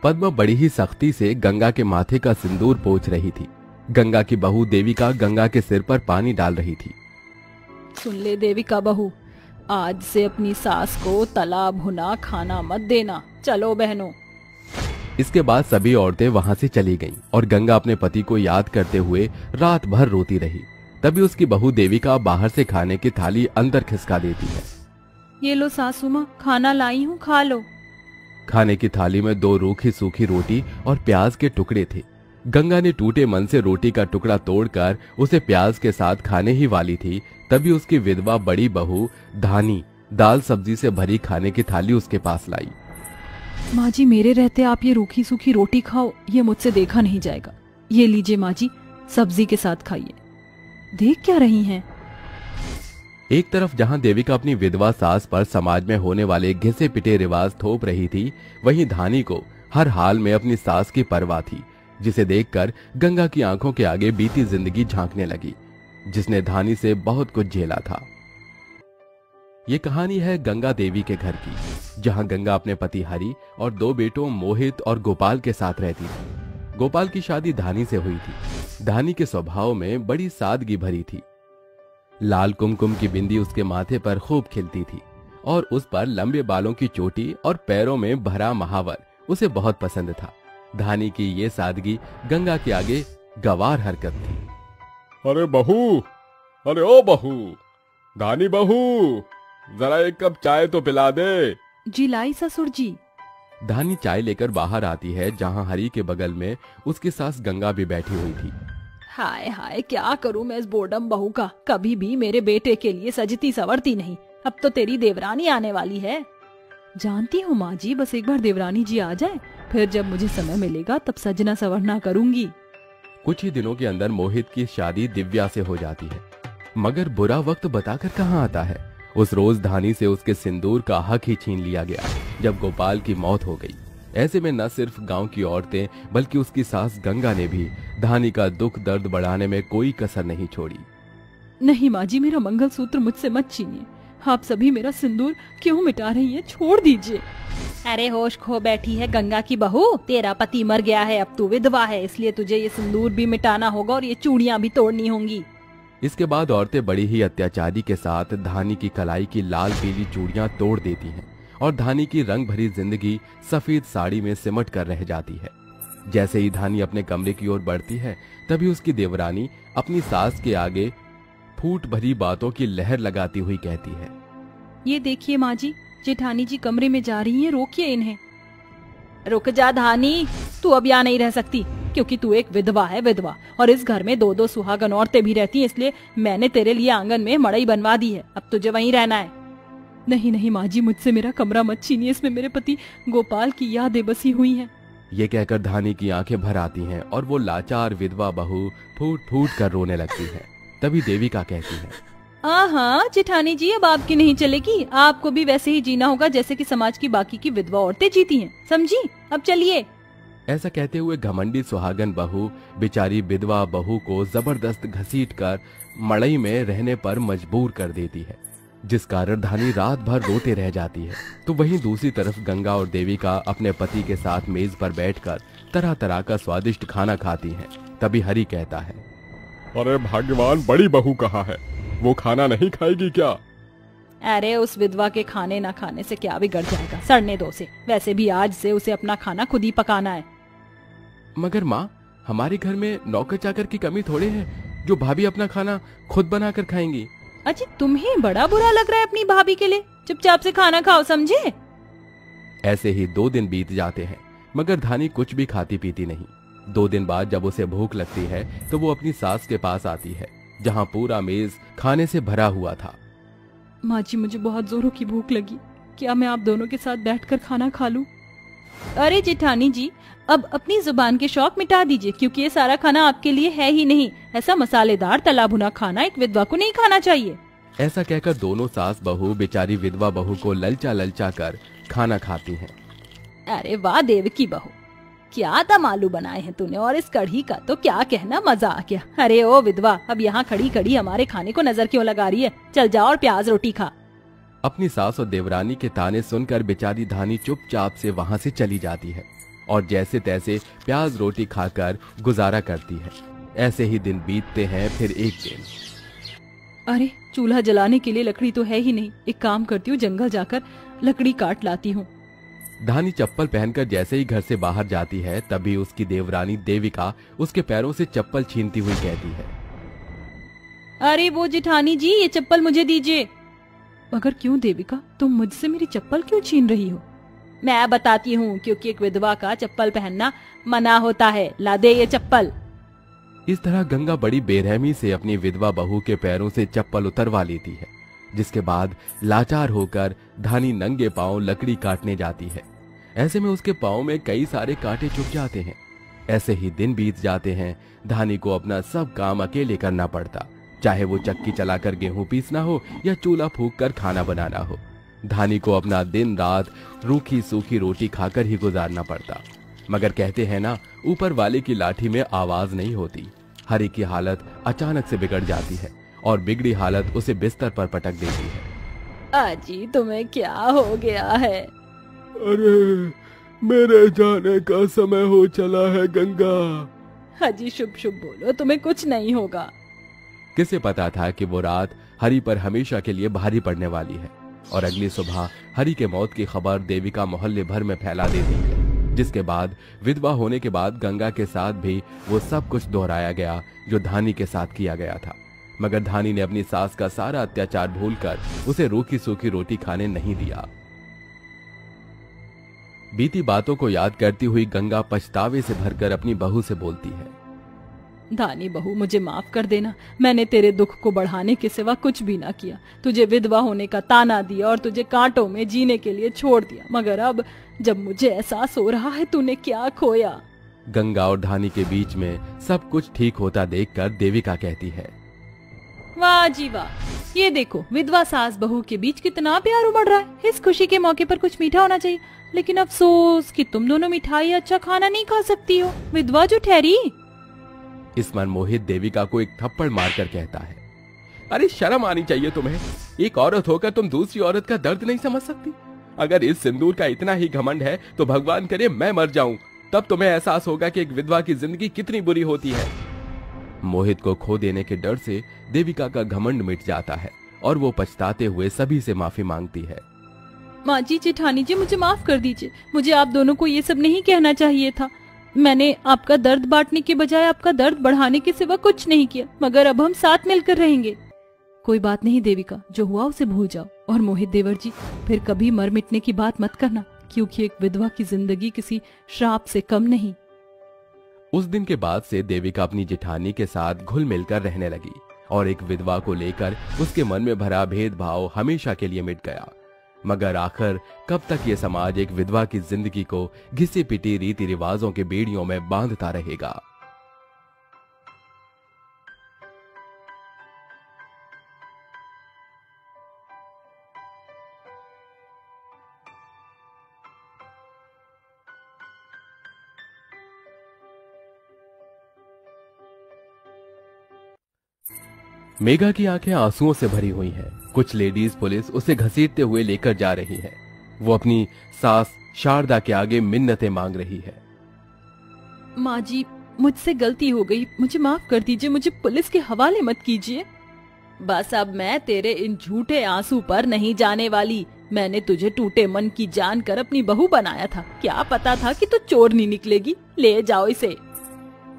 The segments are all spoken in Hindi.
पद्मा बड़ी ही सख्ती से गंगा के माथे का सिंदूर पोंछ रही थी। गंगा की बहू देविका गंगा के सिर पर पानी डाल रही थी। सुन ले देविका बहू, आज से अपनी सास को तला भुना खाना मत देना। चलो बहनों। इसके बाद सभी औरतें वहां से चली गईं और गंगा अपने पति को याद करते हुए रात भर रोती रही। तभी उसकी बहू देविका बाहर से खाने की थाली अंदर खिसका देती है। ये लो सासू माँ, खाना लाई हूँ, खा लो। खाने की थाली में 2 रूखी सूखी रोटी और प्याज के टुकड़े थे। गंगा ने टूटे मन से रोटी का टुकड़ा तोड़कर उसे प्याज के साथ खाने ही वाली थी, तभी उसकी विधवा बड़ी बहू धानी दाल सब्जी से भरी खाने की थाली उसके पास लाई। माँ जी, मेरे रहते आप ये रूखी सूखी रोटी खाओ, ये मुझसे देखा नहीं जाएगा। ये लीजिए माँ जी, सब्जी के साथ खाइए। देख क्या रही हैं? एक तरफ जहां देविका अपनी विधवा सास पर समाज में होने वाले घिसे पिटे रिवाज थोप रही थी, वहीं धानी को हर हाल में अपनी सास की परवाह थी, जिसे देखकर गंगा की आंखों के आगे बीती जिंदगी झांकने लगी, जिसने धानी से बहुत कुछ झेला था। ये कहानी है गंगा देवी के घर की, जहां गंगा अपने पति हरि और 2 बेटों मोहित और गोपाल के साथ रहती थी। गोपाल की शादी धानी से हुई थी। धानी के स्वभाव में बड़ी सादगी भरी थी। लाल कुमकुम की बिंदी उसके माथे पर खूब खिलती थी और उस पर लंबे बालों की चोटी और पैरों में भरा महावर उसे बहुत पसंद था। धानी की ये सादगी गंगा के आगे गवार हरकत थी। अरे बहू, अरे ओ बहू, धानी बहू, जरा एक कप चाय तो पिला दे। जी लाई ससुर जी। धानी चाय लेकर बाहर आती है, जहां हरि के बगल में उसकी सास गंगा भी बैठी हुई थी। हाय हाय, क्या करूं मैं इस बोर्डम बहू का। कभी भी मेरे बेटे के लिए सजती संवरती नहीं। अब तो तेरी देवरानी आने वाली है। जानती हूँ माँ जी, बस एक बार देवरानी जी आ जाए, फिर जब मुझे समय मिलेगा तब सजना संवरना करूंगी। कुछ ही दिनों के अंदर मोहित की शादी दिव्या से हो जाती है, मगर बुरा वक्त बताकर कहाँ आता है। उस रोज धानी से उसके सिंदूर का हक ही छीन लिया गया जब गोपाल की मौत हो गई। ऐसे में न सिर्फ गांव की औरतें बल्कि उसकी सास गंगा ने भी धानी का दुख दर्द बढ़ाने में कोई कसर नहीं छोड़ी। नहीं माँ जी, मेरा मंगलसूत्र मुझसे मत छीनिए। आप सभी मेरा सिंदूर क्यों मिटा रही हैं? छोड़ दीजिए। अरे होश खो बैठी है गंगा की बहू, तेरा पति मर गया है, अब तू विधवा है, इसलिए तुझे ये सिंदूर भी मिटाना होगा और ये चूड़ियां भी तोड़नी होंगी। इसके बाद औरतें बड़ी ही अत्याचारी के साथ धानी की कलाई की लाल पीली चूड़ियां तोड़ देती हैं और धानी की रंग भरी जिंदगी सफेद साड़ी में सिमट कर रह जाती है। जैसे ही धानी अपने कमरे की ओर बढ़ती है, तभी उसकी देवरानी अपनी सास के आगे फूट भरी बातों की लहर लगाती हुई कहती है। ये देखिए माँ जी, जेठानी जी कमरे में जा रही हैं, रोकिए इन्हें। रुक जा धानी, तू अब यहाँ नहीं रह सकती, क्योंकि तू एक विधवा है, विधवा। और इस घर में 2-2 सुहागन औरतें भी रहती हैं, इसलिए मैंने तेरे लिए आंगन में मड़ई बनवा दी है। अब तुझे वहीं रहना है। नहीं नहीं माँ जी, मुझसे मेरा कमरा मत छीनिए, इसमें मेरे पति गोपाल की यादें बसी हुई हैं। ये कहकर धानी की आंखें भर आती हैं और वो लाचार विधवा बहू फूट फूट कर रोने लगती है। तभी देविका कहती है, हाँ जेठानी जी, अब आपकी नहीं चलेगी। आपको भी वैसे ही जीना होगा जैसे कि समाज की बाकी की विधवा औरतें जीती हैं, समझी? अब चलिए। ऐसा कहते हुए घमंडी सुहागन बहू बेचारी विधवा बहू को जबरदस्त घसीटकर मड़ई में रहने पर मजबूर कर देती है, जिस कारण धानी रात भर रोते रह जाती है। तो वहीं दूसरी तरफ गंगा और देविका अपने पति के साथ मेज पर बैठकर तरह तरह का स्वादिष्ट खाना खाती हैं। तभी हरि कहता है, अरे भाग्यवान बड़ी बहू कहाँ है? वो खाना नहीं खाएगी क्या? अरे उस विधवा के खाने ना खाने से क्या बिगड़ जाएगा, सड़ने दो उसे। वैसे भी आज से उसे अपना खाना खुद ही पकाना है। मगर माँ, हमारे घर में नौकर चाकर की कमी थोड़े है जो भाभी अपना खाना खुद बनाकर खाएंगी। अजी, तुम्हें बड़ा बुरा लग रहा है अपनी भाभी के लिए? चुपचाप से खाना खाओ, समझे? ऐसे ही 2 दिन बीत जाते हैं, मगर धानी कुछ भी खाती पीती नहीं। 2 दिन बाद जब उसे भूख लगती है तो वो अपनी सास के पास आती है, जहाँ पूरा मेज खाने से भरा हुआ था। माँ जी, मुझे बहुत जोरों की भूख लगी, क्या मैं आप दोनों के साथ बैठकर खाना खा लूं? अरे जेठानी जी, अब अपनी जुबान के शौक मिटा दीजिए, क्योंकि ये सारा खाना आपके लिए है ही नहीं। ऐसा मसालेदार तला भुना खाना एक विधवा को नहीं खाना चाहिए। ऐसा कहकर दोनों सास बहू बेचारी विधवा बहू को ललचा ललचा कर खाना खाती हैं। अरे वाह देवकी बहू, क्या दम आलू बनाए हैं तूने, और इस कढ़ी का तो क्या कहना, मजा आ गया। अरे ओ विधवा, अब यहाँ खड़ी खड़ी हमारे खाने को नजर क्यों लगा रही है? चल जाओ और प्याज रोटी खा। अपनी सास और देवरानी के ताने सुनकर बेचारी धानी चुपचाप से वहाँ से चली जाती है और जैसे तैसे प्याज रोटी खाकर गुजारा करती है। ऐसे ही दिन बीतते हैं। फिर एक दिन, अरे चूल्हा जलाने के लिए लकड़ी तो है ही नहीं। एक काम करती हूँ, जंगल जाकर लकड़ी काट लाती हूँ। धानी चप्पल पहनकर जैसे ही घर से बाहर जाती है तभी उसकी देवरानी देविका उसके पैरों से चप्पल छीनती हुई कहती है, अरे वो जेठानी जी, ये चप्पल मुझे दीजिए। मगर क्यों देविका, तुम मुझसे मेरी चप्पल क्यों छीन रही हो? मैं बताती हूँ, क्योंकि एक विधवा का चप्पल पहनना मना होता है। ला दे ये चप्पल। इस तरह गंगा बड़ी बेरहमी से अपनी विधवा बहू के पैरों से चप्पल उतरवा लेती है, जिसके बाद लाचार होकर धानी नंगे पांव लकड़ी काटने जाती है। ऐसे में उसके पांव में कई सारे कांटे चुभ जाते हैं। ऐसे ही दिन बीत जाते हैं। धानी को अपना सब काम अकेले करना पड़ता, चाहे वो चक्की चलाकर गेहूं पीसना हो या चूल्हा फूंक कर खाना बनाना हो। धानी को अपना दिन रात रूखी सूखी रोटी खाकर ही गुजारना पड़ता। मगर कहते हैं ना, ऊपर वाले की लाठी में आवाज नहीं होती। हरी की हालत अचानक से बिगड़ जाती है और बिगड़ी हालत उसे बिस्तर पर पटक देती है। आजी, तुम्हें क्या हो गया है? अरे मेरे जाने का समय हो चला है गंगा। हाजी शुभ शुभ बोलो, तुम्हें कुछ नहीं होगा। किसे पता था कि वो रात हरी पर हमेशा के लिए भारी पड़ने वाली है और अगली सुबह हरी के मौत की खबर देविका मोहल्ले भर में फैला देती है। जिसके बाद विधवा होने के बाद गंगा के साथ भी वो सब कुछ दोहराया गया जो धानी के साथ किया गया था। मगर धानी ने अपनी सास का सारा अत्याचार भूलकर उसे रूखी सूखी रोटी खाने नहीं दिया। बीती बातों को याद करती हुई गंगा पछतावे से भरकर अपनी बहू से बोलती है, धानी बहू, मुझे माफ कर देना। मैंने तेरे दुख को बढ़ाने के सिवा कुछ भी ना किया। तुझे विधवा होने का ताना दिया और तुझे कांटों में जीने के लिए छोड़ दिया। मगर अब जब मुझे एहसास हो रहा है तूने क्या खोया। गंगा और धानी के बीच में सब कुछ ठीक होता देखकर देविका कहती है, वाह जी वाह, ये देखो विधवा सास बहू के बीच कितना प्यार उमड़ रहा है। इस खुशी के मौके पर कुछ मीठा होना चाहिए, लेकिन अफसोस कि तुम दोनों मिठाई अच्छा खाना नहीं खा सकती हो। विधवा जो ठहरी। इस मन मोहित देविका को एक थप्पड़ मारकर कहता है, अरे शर्म आनी चाहिए तुम्हें। एक औरत होकर तुम दूसरी औरत का दर्द नहीं समझ सकती। अगर इस सिंदूर का इतना ही घमंड है तो भगवान करे मैं मर जाऊं, तब तुम्हें एहसास होगा कि एक विधवा की जिंदगी कितनी बुरी होती है। मोहित को खो देने के डर से देविका का घमंड मिट जाता है और वो पछताते हुए सभी से माफी मांगती है। माँ जी, जेठानी जी, मुझे माफ कर दीजिए। मुझे आप दोनों को ये सब नहीं कहना चाहिए था। मैंने आपका दर्द बांटने के बजाय आपका दर्द बढ़ाने के सिवा कुछ नहीं किया। मगर अब हम साथ मिलकर रहेंगे। कोई बात नहीं देविका, जो हुआ उसे भूल जाओ। और मोहित देवर जी, फिर कभी मर मिटने की बात मत करना, क्योंकि एक विधवा की जिंदगी किसी श्राप से कम नहीं। उस दिन के बाद से देविका अपनी जेठानी के साथ घुल मिलकर रहने लगी और एक विधवा को लेकर उसके मन में भरा भेदभाव हमेशा के लिए मिट गया। मगर आखिर कब तक ये समाज एक विधवा की जिंदगी को घिसी पिटी रीति रिवाजों के बेड़ियों में बांधता रहेगा। मेघा की आंखें आंसुओं से भरी हुई हैं। कुछ लेडीज पुलिस उसे घसीटते हुए लेकर जा रही है। वो अपनी सास शारदा के आगे मिन्नतें मांग रही है। माँ जी, मुझसे गलती हो गई, मुझे माफ कर दीजिए। मुझे पुलिस के हवाले मत कीजिए। बस अब मैं तेरे इन झूठे आंसू पर नहीं जाने वाली। मैंने तुझे टूटे मन की जानकर अपनी बहू बनाया था। क्या पता था कि तू चोर नहीं निकलेगी। ले जाओ इसे।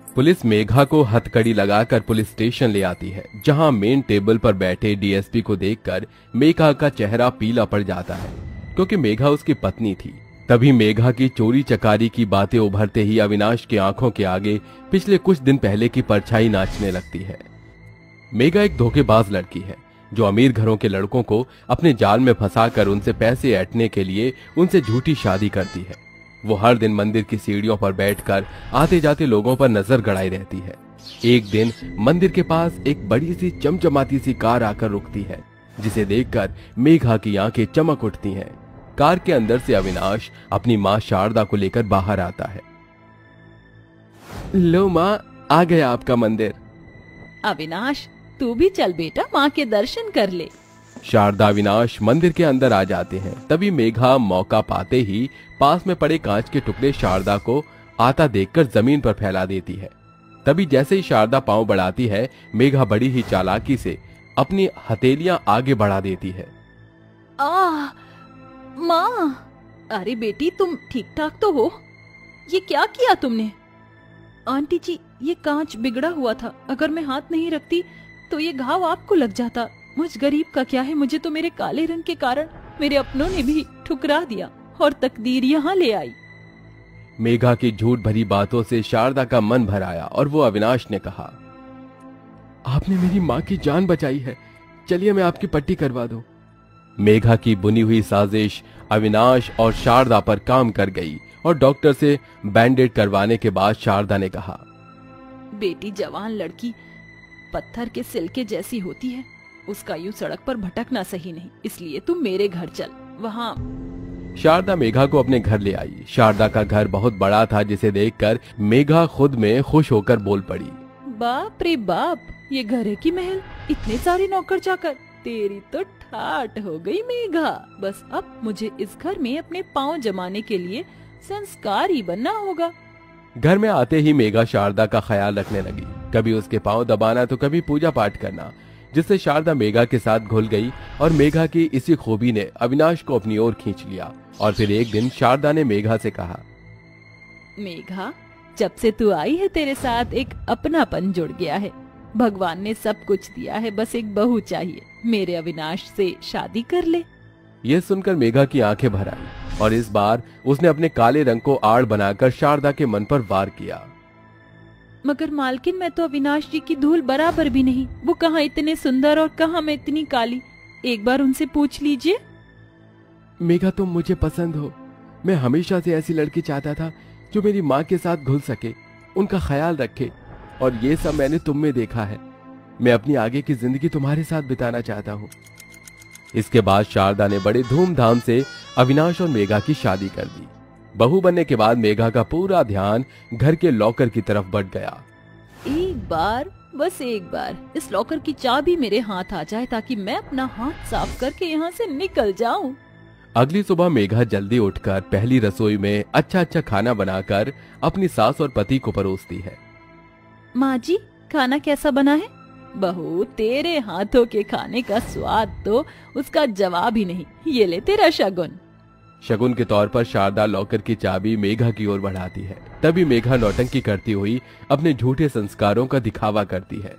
पुलिस मेघा को हथकड़ी लगाकर पुलिस स्टेशन ले आती है, जहां मेन टेबल पर बैठे डीएसपी को देखकर मेघा का चेहरा पीला पड़ जाता है, क्योंकि मेघा उसकी पत्नी थी। तभी मेघा की चोरी चकारी की बातें उभरते ही अविनाश की आंखों के आगे पिछले कुछ दिन पहले की परछाई नाचने लगती है। मेघा एक धोखेबाज लड़की है जो अमीर घरों के लड़कों को अपने जाल में फंसाकर उनसे पैसे ऐंठने के लिए उनसे झूठी शादी करती है। वो हर दिन मंदिर की सीढ़ियों पर बैठकर आते जाते लोगों पर नजर गड़ाई रहती है। एक दिन मंदिर के पास एक बड़ी सी चमचमाती सी कार आकर रुकती है, जिसे देखकर मेघा की आंखें चमक उठती हैं। कार के अंदर से अविनाश अपनी माँ शारदा को लेकर बाहर आता है। लो माँ, आ गया आपका मंदिर। अविनाश, तू भी चल बेटा, माँ के दर्शन कर ले। शारदा अविनाश मंदिर के अंदर आ जाते हैं। तभी मेघा मौका पाते ही पास में पड़े कांच के टुकड़े शारदा को आता देखकर जमीन पर फैला देती है। तभी जैसे ही शारदा पांव बढ़ाती है, मेघा बड़ी ही चालाकी से अपनी हथेलियां आगे बढ़ा देती है। माँ, अरे बेटी तुम ठीक ठाक तो हो? ये क्या किया तुमने? आंटी जी, ये कांच बिगड़ा हुआ था, अगर मैं हाथ नहीं रखती तो ये घाव आपको लग जाता। मुझ गरीब का क्या है, मुझे तो मेरे काले रंग के कारण मेरे अपनों ने भी ठुकरा दिया और तकदीर यहाँ ले आई। मेघा की झूठ भरी बातों से शारदा का मन भर आया और वो अविनाश ने कहा, आपने मेरी माँ की जान बचाई है, चलिए मैं आपकी पट्टी करवा दूं। मेघा की बुनी हुई साजिश अविनाश और शारदा पर काम कर गई और डॉक्टर से बैंडेड करवाने के बाद शारदा ने कहा, बेटी जवान लड़की पत्थर के सिलके जैसी होती है, उसका यूं सड़क पर भटकना सही नहीं, इसलिए तुम मेरे घर चल। वहाँ शारदा मेघा को अपने घर ले आई। शारदा का घर बहुत बड़ा था, जिसे देखकर मेघा खुद में खुश होकर बोल पड़ी, बाप रे बाप, ये घर है कि महल, इतने सारे नौकर चाकर, तेरी तो ठाट हो गई मेघा। बस अब मुझे इस घर में अपने पांव जमाने के लिए संस्कारी बनना होगा। घर में आते ही मेघा शारदा का ख्याल रखने लगी, कभी उसके पांव दबाना तो कभी पूजा पाठ करना, जिससे शारदा मेघा के साथ घुल गई और मेघा की इसी खूबी ने अविनाश को अपनी ओर खींच लिया। और फिर एक दिन शारदा ने मेघा से कहा, मेघा, जब से तू आई है तेरे साथ एक अपनापन जुड़ गया है। भगवान ने सब कुछ दिया है, बस एक बहू चाहिए। मेरे अविनाश से शादी कर ले। यह सुनकर मेघा की आंखें भर आई और इस बार उसने अपने काले रंग को आड़ बनाकर शारदा के मन पर वार किया। मगर मालकिन, मैं तो अविनाश जी की धूल बराबर भी नहीं। वो कहाँ इतने सुंदर और कहाँ मैं इतनी काली, एक बार उनसे पूछ लीजिए। मेघा, तुम मुझे पसंद हो। मैं हमेशा से ऐसी लड़की चाहता था जो मेरी माँ के साथ घुल सके, उनका ख्याल रखे, और ये सब मैंने तुम में देखा है। मैं अपनी आगे की जिंदगी तुम्हारे साथ बिताना चाहता हूँ। इसके बाद शारदा ने बड़े धूमधाम से अविनाश और मेघा की शादी कर दी। बहू बनने के बाद मेघा का पूरा ध्यान घर के लॉकर की तरफ बढ़ गया। एक बार, बस एक बार इस लॉकर की चाबी मेरे हाथ आ जाए ताकि मैं अपना हाथ साफ करके यहाँ से निकल जाऊं। अगली सुबह मेघा जल्दी उठकर पहली रसोई में अच्छा अच्छा खाना बनाकर अपनी सास और पति को परोसती है। माँ जी, खाना कैसा बना है? बहू, तेरे हाथों के खाने का स्वाद तो उसका जवाब ही नहीं। ये ले तेरा शगुन। शगुन के तौर पर शारदा लॉकर की चाबी मेघा की ओर बढ़ाती है। तभी मेघा नौटंकी करती हुई अपने झूठे संस्कारों का दिखावा करती है।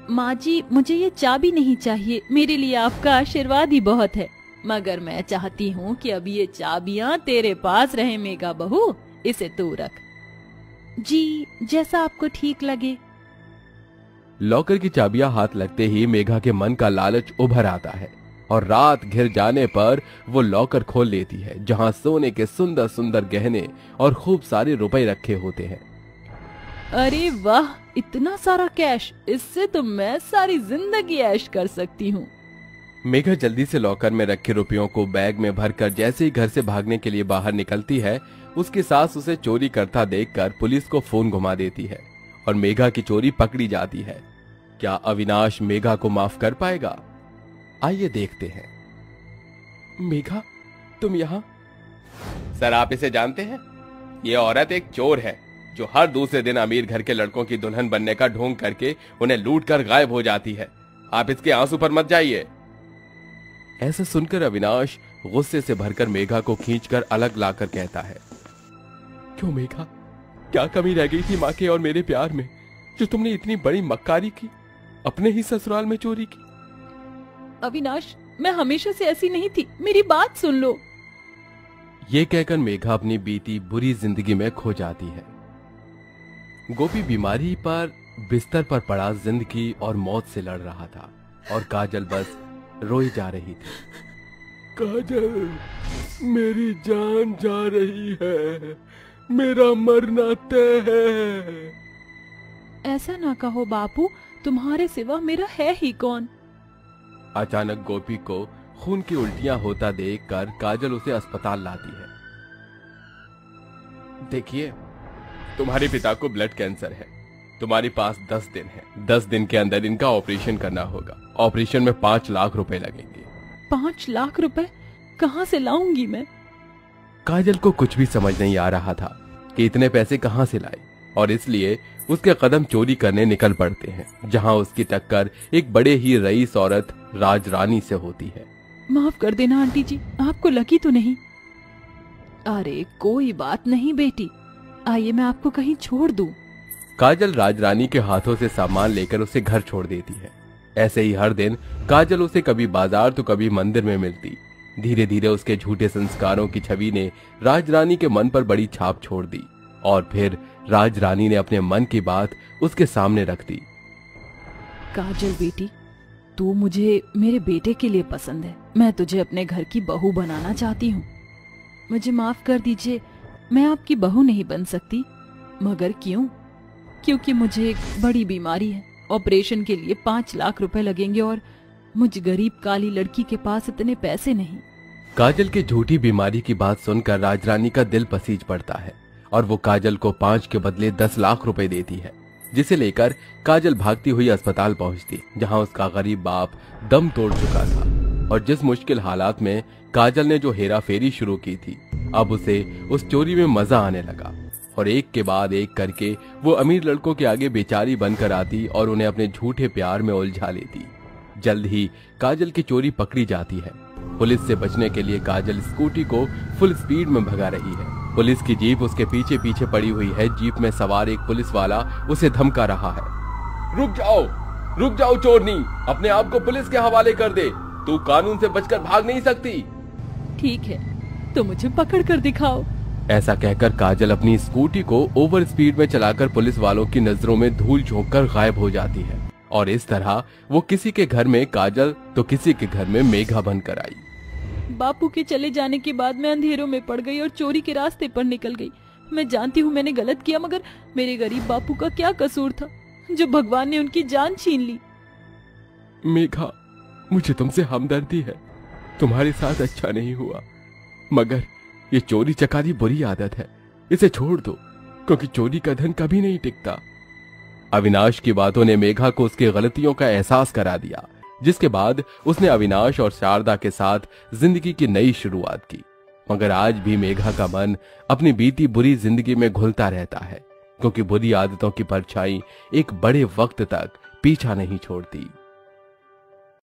माँ जी, मुझे ये चाबी नहीं चाहिए, मेरे लिए आपका आशीर्वाद ही बहुत है। मगर मैं चाहती हूँ कि अब ये चाबियाँ तेरे पास रहे मेघा बहू, इसे तू रख। जी, जैसा आपको ठीक लगे। लॉकर की चाबियां हाथ लगते ही मेघा के मन का लालच उभर आता है और रात घिर जाने पर वो लॉकर खोल लेती है, जहां सोने के सुंदर सुंदर गहने और खूब सारे रुपए रखे होते हैं। अरे वाह, इतना सारा कैश, इससे तो मैं सारी जिंदगी ऐश कर सकती हूँ। मेघा जल्दी से लॉकर में रखे रुपयों को बैग में भरकर जैसे ही घर से भागने के लिए बाहर निकलती है, उसकी सास उसे चोरी करता देखकर पुलिस को फोन घुमा देती है और मेघा की चोरी पकड़ी जाती है। क्या अविनाश मेघा को माफ कर पाएगा? आइए देखते हैं। मेघा, तुम यहाँ? सर, आप इसे जानते हैं? ये औरत एक चोर है जो हर दूसरे दिन अमीर घर के लड़कों की दुल्हन बनने का ढोंग करके उन्हें लूट कर गायब हो जाती है। आप इसके आंसू पर मत जाइए। ऐसा सुनकर अविनाश गुस्से से भरकर मेघा को खींचकर अलग लाकर कहता है, क्यों मेघा, क्या कमी रह गई थी माँ के और मेरे प्यार में जो तुमने इतनी बड़ी मक्कारी की, अपने ही ससुराल में चोरी की? अविनाश, मैं हमेशा से ऐसी नहीं थी, मेरी बात सुन लो। ये कहकर मेघा अपनी बीती बुरी जिंदगी में खो जाती है। गोपी बीमारी पर बिस्तर पर पड़ा जिंदगी और मौत से लड़ रहा था और काजल बस रोई जा रही थी। काजल, मेरी जान जा रही है, मेरा मरना तय है। ऐसा ना कहो बापू, तुम्हारे सिवा मेरा है ही कौन? अचानक गोपी को खून की उल्टियां होता देखकर काजल उसे अस्पताल लाती है। देखिए, तुम्हारे पिता को ब्लड कैंसर है। तुम्हारे पास 10 दिन है। 10 दिन के अंदर इनका ऑपरेशन करना होगा। ऑपरेशन में 5 लाख रुपए लगेंगे। 5 लाख रुपए कहाँ से लाऊंगी मैं? काजल को कुछ भी समझ नहीं आ रहा था कि इतने पैसे कहाँ से लाए, और इसलिए उसके कदम चोरी करने निकल पड़ते हैं, जहां उसकी टक्कर एक बड़े ही रईस औरत राजरानी से होती है। माफ कर देना आंटी जी, आपको लगी तो नहीं? अरे कोई बात नहीं बेटी, आइए मैं आपको कहीं छोड़ दूं। काजल राजरानी के हाथों से सामान लेकर उसे घर छोड़ देती है। ऐसे ही हर दिन काजल उसे कभी बाजार तो कभी मंदिर में मिलती। धीरे धीरे उसके झूठे संस्कारों की छवि ने राजरानी के मन पर बड़ी छाप छोड़ दी, और फिर राजरानी ने अपने मन की बात उसके सामने रख दी। काजल बेटी, तू मुझे मेरे बेटे के लिए पसंद है। मैं तुझे अपने घर की बहू बनाना चाहती हूँ। मुझे माफ कर दीजिए, मैं आपकी बहू नहीं बन सकती। मगर क्यों? क्योंकि मुझे एक बड़ी बीमारी है। ऑपरेशन के लिए 5 लाख रुपए लगेंगे और मुझ गरीब काली लड़की के पास इतने पैसे नहीं। काजल की झूठी बीमारी की बात सुनकर राजरानी का दिल पसीज पड़ता है, और वो काजल को 5 के बदले 10 लाख रुपए देती है, जिसे लेकर काजल भागती हुई अस्पताल पहुंचती, जहां उसका गरीब बाप दम तोड़ चुका था। और जिस मुश्किल हालात में काजल ने जो हेरा फेरी शुरू की थी, अब उसे उस चोरी में मजा आने लगा, और एक के बाद एक करके वो अमीर लड़कों के आगे बेचारी बनकर आती और उन्हें अपने झूठे प्यार में उलझा लेती। जल्द ही काजल की चोरी पकड़ी जाती है। पुलिस से बचने के लिए काजल स्कूटी को फुल स्पीड में भगा रही है। पुलिस की जीप उसके पीछे पीछे पड़ी हुई है। जीप में सवार एक पुलिस वाला उसे धमका रहा है। रुक जाओ चोरनी, अपने आप को पुलिस के हवाले कर दे। तू कानून से बचकर भाग नहीं सकती। ठीक है, तो मुझे पकड़ कर दिखाओ। ऐसा कहकर काजल अपनी स्कूटी को ओवर स्पीड में चलाकर पुलिस वालों की नजरों में धूल झोंककर गायब हो जाती है, और इस तरह वो किसी के घर में काजल तो किसी के घर में मेघा बनकर आई। बापू के चले जाने के बाद मैं अंधेरों में पड़ गई और चोरी के रास्ते पर निकल गई। मैं जानती हूँ मैंने गलत किया, मगर मेरे गरीब बापू का क्या कसूर था जो भगवान ने उनकी जान छीन ली। मेघा, मुझे तुमसे हमदर्दी है। तुम्हारे साथ अच्छा नहीं हुआ, मगर ये चोरी चकारी बुरी आदत है, इसे छोड़ दो, क्योंकि चोरी का धन कभी नहीं टिकता। अविनाश की बातों ने मेघा को उसकी गलतियों का एहसास करा दिया, जिसके बाद उसने अविनाश और शारदा के साथ जिंदगी की नई शुरुआत की। मगर आज भी मेघा का मन अपनी बीती बुरी जिंदगी में घुलता रहता है, क्योंकि बुरी आदतों की परछाई एक बड़े वक्त तक पीछा नहीं छोड़ती।